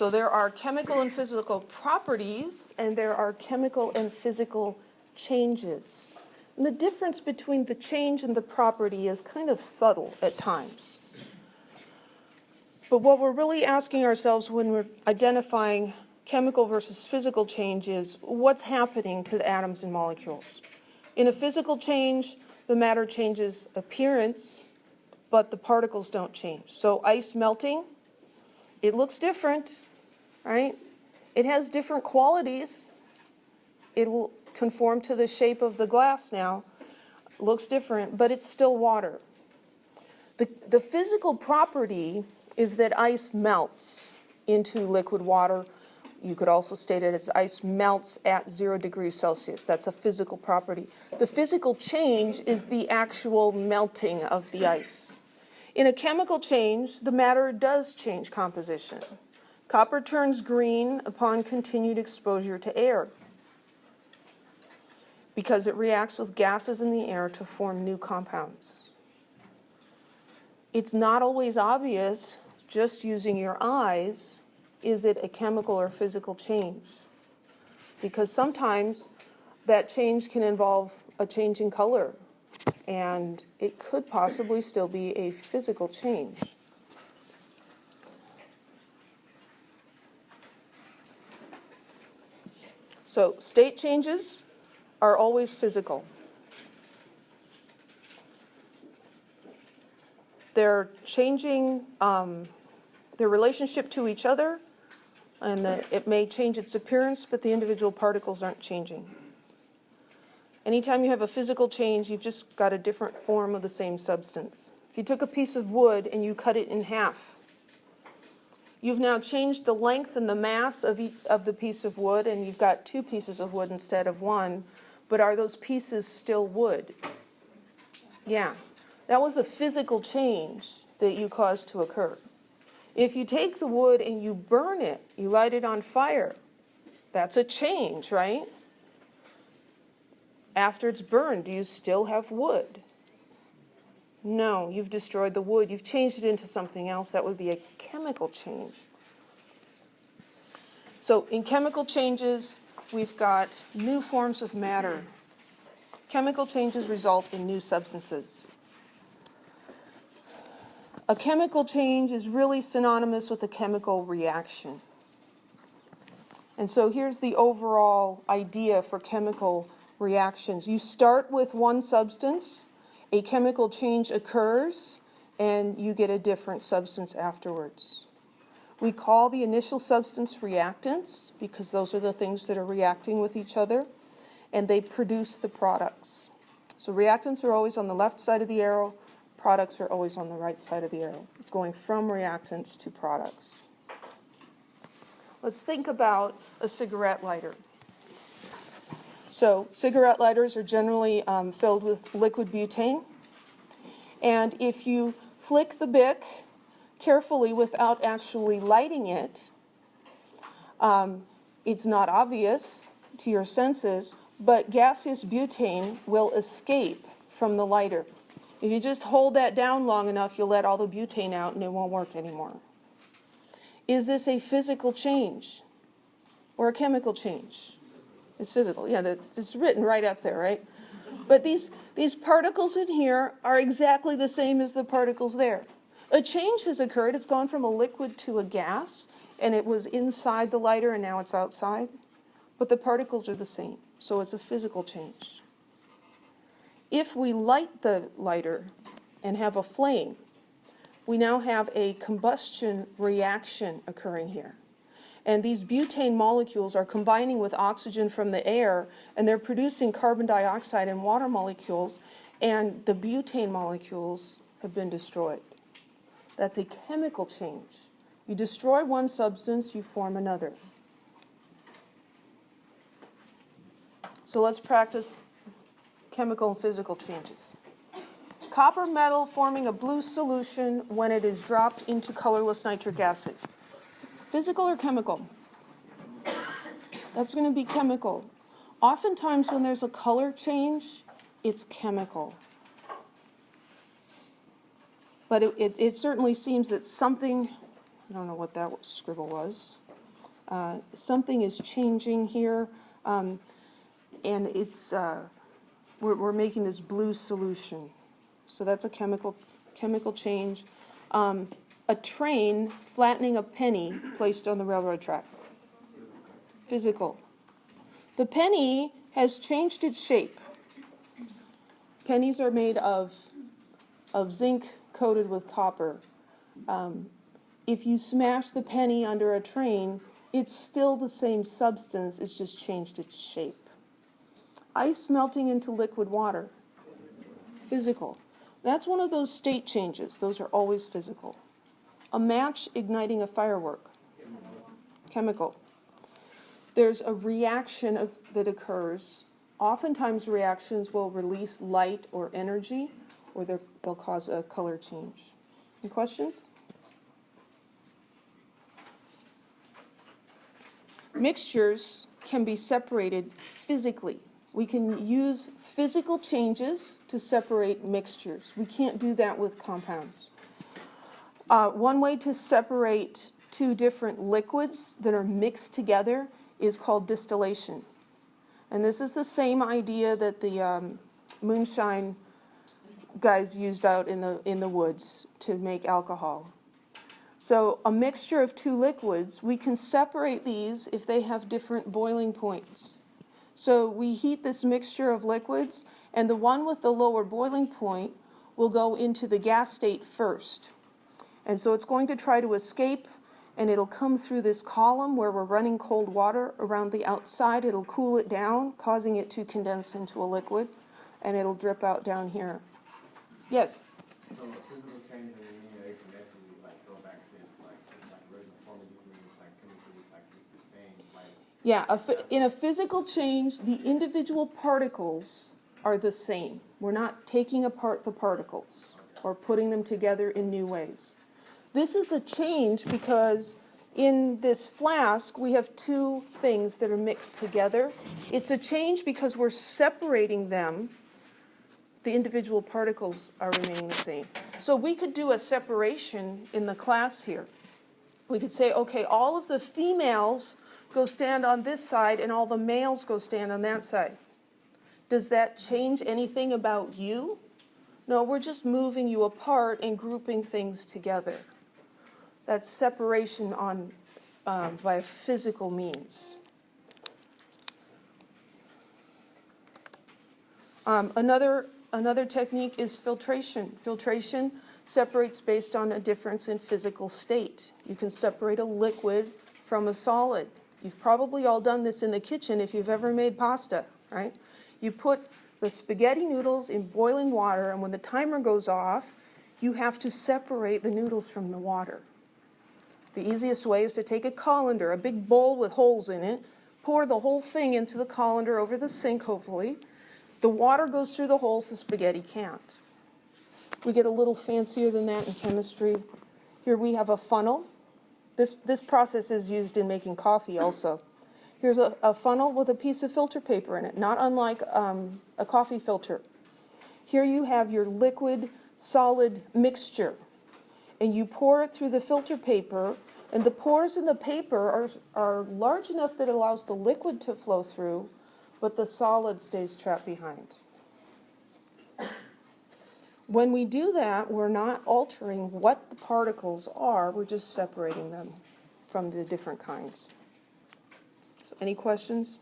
So there are chemical and physical properties, and there are chemical and physical changes. And the difference between the change and the property is kind of subtle at times. But what we're really asking ourselves when we're identifying chemical versus physical change is what's happening to the atoms and molecules. In a physical change, the matter changes appearance, but the particles don't change. So ice melting, it looks different, right? It has different qualities. It will conform to the shape of the glass now. It looks different, but it's still water. The physical property is that ice melts into liquid water. You could also state it as ice melts at 0 degrees Celsius. That's a physical property. The physical change is the actual melting of the ice. In a chemical change, the matter does change composition. Copper turns green upon continued exposure to air because it reacts with gases in the air to form new compounds. It's not always obvious, just using your eyes, is it a chemical or physical change? Because sometimes that change can involve a change in color, and it could possibly still be a physical change. So state changes are always physical. They're changing their relationship to each other, and it may change its appearance, but the individual particles aren't changing. Anytime you have a physical change, you've just got a different form of the same substance. If you took a piece of wood and you cut it in half, you've now changed the length and the mass of the piece of wood, and you've got 2 pieces of wood instead of 1, but are those pieces still wood? Yeah. That was a physical change that you caused to occur. If you take the wood and you burn it, you light it on fire, that's a change, right? After it's burned, do you still have wood? No, you've destroyed the wood. You've changed it into something else. That would be a chemical change. So in chemical changes, we've got new forms of matter. Chemical changes result in new substances. A chemical change is really synonymous with a chemical reaction. And so here's the overall idea for chemical reactions. You start with one substance, a chemical change occurs, and you get a different substance afterwards. We call the initial substance reactants because those are the things that are reacting with each other, and they produce the products. So reactants are always on the left side of the arrow. Products are always on the right side of the arrow. It's going from reactants to products. Let's think about a cigarette lighter. So cigarette lighters are generally filled with liquid butane. And if you flick the bic carefully without actually lighting it, it's not obvious to your senses, but gaseous butane will escape from the lighter. If you just hold that down long enough, you'll let all the butane out and it won't work anymore. Is this a physical change or a chemical change? It's physical. Yeah, it's written right up there, right? But these particles in here are exactly the same as the particles there. A change has occurred. It's gone from a liquid to a gas, and it was inside the lighter and now it's outside. But the particles are the same, so it's a physical change. If we light the lighter and have a flame, we now have a combustion reaction occurring here. And these butane molecules are combining with oxygen from the air, and they're producing carbon dioxide and water molecules, and the butane molecules have been destroyed. That's a chemical change. You destroy one substance, you form another. So let's practice chemical and physical changes. Copper metal forming a blue solution when it is dropped into colorless nitric acid. Physical or chemical? That's going to be chemical. Oftentimes when there's a color change, it's chemical. But it certainly seems that something I don't know what that scribble was. Something is changing here, and it's we're making this blue solution. So that's a chemical change. A train flattening a penny placed on the railroad track. Physical. The penny has changed its shape. Pennies are made of zinc coated with copper. If you smash the penny under a train, it's still the same substance, it's just changed its shape. Ice melting into liquid water. Physical. That's one of those state changes. Those are always physical. A match igniting a firework. Chemical. There's a reaction that occurs. Oftentimes reactions will release light or energy, or they'll cause a color change. Any questions? Mixtures can be separated physically. We can use physical changes to separate mixtures. We can't do that with compounds. One way to separate two different liquids that are mixed together is called distillation. And this is the same idea that the moonshine guys used out in the woods to make alcohol. So a mixture of two liquids, we can separate these if they have different boiling points. So we heat this mixture of liquids, and the one with the lower boiling point will go into the gas state first. And so it's going to try to escape, and it'll come through this column where we're running cold water around the outside. It'll cool it down, causing it to condense into a liquid, and it'll drip out down here. Yes? So a physical change doesn't mean they can actually go back to its original form. It just means chemically it's the same. Yeah, in a physical change, the individual particles are the same. We're not taking apart the particles or putting them together in new ways. This is a change because in this flask we have two things that are mixed together. It's a change because we're separating them. The individual particles are remaining the same. So we could do a separation in the class here. We could say, okay, all of the females go stand on this side and all the males go stand on that side. Does that change anything about you? No, we're just moving you apart and grouping things together. That's separation by physical means. Another technique is filtration. Filtration separates based on a difference in physical state. You can separate a liquid from a solid. You've probably all done this in the kitchen if you've ever made pasta, right? You put the spaghetti noodles in boiling water, and when the timer goes off, you have to separate the noodles from the water. The easiest way is to take a colander, a big bowl with holes in it, pour the whole thing into the colander over the sink, hopefully. The water goes through the holes, the spaghetti can't. We get a little fancier than that in chemistry. Here we have a funnel. This process is used in making coffee also. Here's a funnel with a piece of filter paper in it, not unlike a coffee filter. Here you have your liquid-solid mixture, and you pour it through the filter paper, and the pores in the paper are large enough that it allows the liquid to flow through, but the solid stays trapped behind. When we do that, we're not altering what the particles are, we're just separating them from the different kinds. So any questions?